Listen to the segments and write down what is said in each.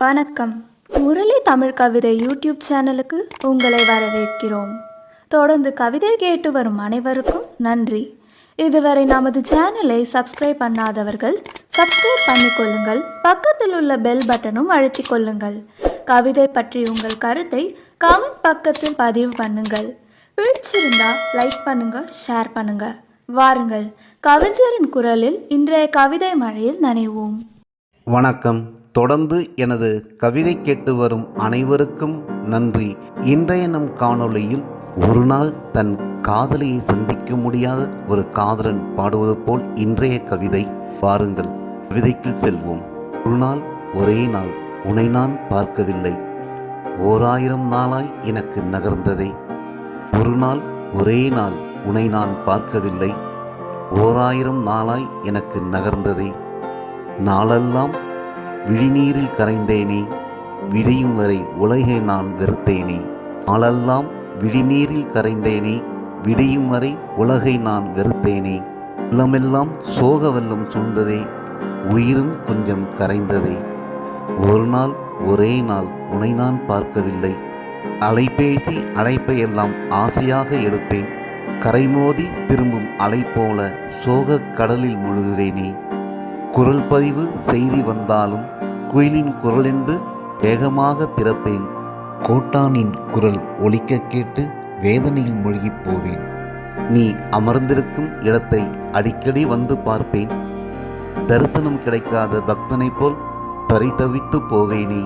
வணக்கம். முரளி தமிழ் கவிதை யூடியூப் சேனலுக்கு உங்களை வரவேற்கிறோம். தொடர்ந்து கவிதை கேட்டு வரும் அனைவருக்கும் நன்றி. இதுவரை நமது சேனலை சப்ஸ்கிரைப் பண்ணாதவர்கள் சப்ஸ்கிரைப் பண்ணிக்கொள்ளுங்கள். பக்கத்தில் உள்ள பெல் பட்டனும் அழுத்திக் கொள்ளுங்கள். கவிதை பற்றி உங்கள் கருத்தை கமெண்ட் பக்கத்தில் பதிவு பண்ணுங்கள். பிடிச்சிருந்தா லைக் பண்ணுங்க, ஷேர் பண்ணுங்க. வாருங்கள், கவிஞரின் குரலில் இன்றைய கவிதை மழையில் நனைவோம். வணக்கம். தொடர்ந்து எனது கவிதை கேட்டு வரும் அனைவருக்கும் நன்றி. இன்றைய நம் காணொளியில் ஒரு நாள் தன் காதலியை சந்திக்க முடியாத ஒரு காதலன் பாடுவது போல் இன்றைய கவிதை. பாருங்கள், கவிதைக்கு செல்வோம். ஒரு நாள் ஒரே நாள் உன்னை நான் பார்க்கவில்லை, 1000 நாளாய் எனக்கு நகர்ந்ததே. ஒரு நாள் ஒரே நாள் உன்னை நான் பார்க்கவில்லை, 1000 நாளாய் எனக்கு நகர்ந்ததே. நாளெல்லாம் விழிநீரில் கரைந்தேனே, விடியும் வரை உலகை நான் வெறுத்தேனே. நாளெல்லாம் விழிநீரில் கரைந்தேனே, விடியும் வரை உலகை நான் வெறுத்தேனே. உள்ளமெல்லாம் சோக வெள்ளம் சூழ்ந்ததே, உயிரும் கொஞ்சம் கரைந்ததே. ஒரு நாள் ஒரே நாள் உன்னை நான் பார்க்கவில்லை, அலைபேசி அழைப்பையெல்லாம் ஆசையாக எடுப்பேன். கரைமோதி திரும்பும் அலை போல சோக கடலில் முழுகுவேனே. குரல் பதிவு செய்தி வந்தாலும் குயிலின் குரல் என்று வேகமாக திறப்பேன். கோட்டானின் குரல் ஒலிக்க கேட்டு வேதனையில் மூழ்கிப் போவேன். நீ அமர்ந்திருக்கும் இடத்தை அடிக்கடி வந்து பார்ப்பேன். தரிசனம் கிடைக்காத பக்தனைப் போல் பரிதவித்து போவேனே.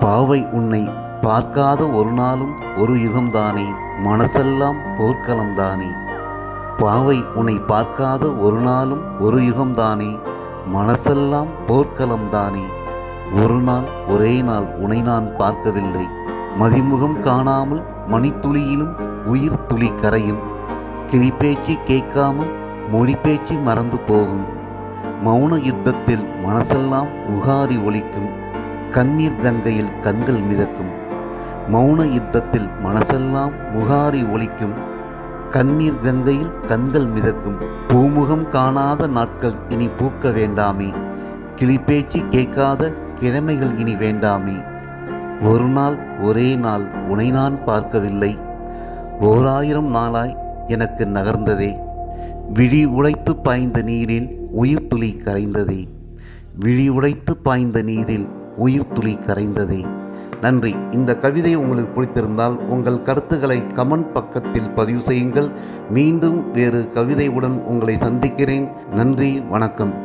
பாவை உன்னை பார்க்காத ஒரு நாளும் ஒரு யுகம்தானே, மனசெல்லாம் போர்க்களம்தானே. பாவை உன்னை பார்க்காத ஒரு நாளும் ஒரு யுகம்தானே, மனசெல்லாம் போர்க்களம்தானே. ஒரு நாள் ஒரே நாள் உன்னை நான் பார்க்கவில்லை, மதிமுகம் காணாமல் மணித்துளியிலும் உயிர் துளி கரையும். கிளிப்பேச்சு கேட்காமல் மொழி பேச்சு மறந்து போகும். மௌன யுத்தத்தில் மனசெல்லாம் முகாரி ஒலிக்கும், கண்ணீர் கங்கையில் கண்கள் மிதக்கும். மௌன யுத்தத்தில் மனசெல்லாம் முகாரி ஒலிக்கும், கண்ணீர் கங்கையில் கண்கள் மிதக்கும். பூமுகம் காணாத நாட்கள் இனி பூக்க வேண்டாமே, கிளிப்பேச்சு கேட்காத கிழமைகள் இனி வேண்டாமே. ஒரு நாள் ஒரே நாள் உன்னை நான் பார்க்கவில்லை, 1000 நாளாய் எனக்கு நகர்ந்ததே. விழி உடைத்து பாய்ந்த நீரில் உயிர் துளி கரைந்ததே, விழி உடைத்து பாய்ந்த நீரில் உயிர் துளி கரைந்ததே. நன்றி. இந்த கவிதை உங்களுக்கு பிடித்திருந்தால் உங்கள் கருத்துக்களை கமெண்ட் பக்கத்தில் பதிவு செய்யுங்கள். மீண்டும் வேறு கவிதையுடன் உங்களை சந்திக்கிறேன். நன்றி, வணக்கம்.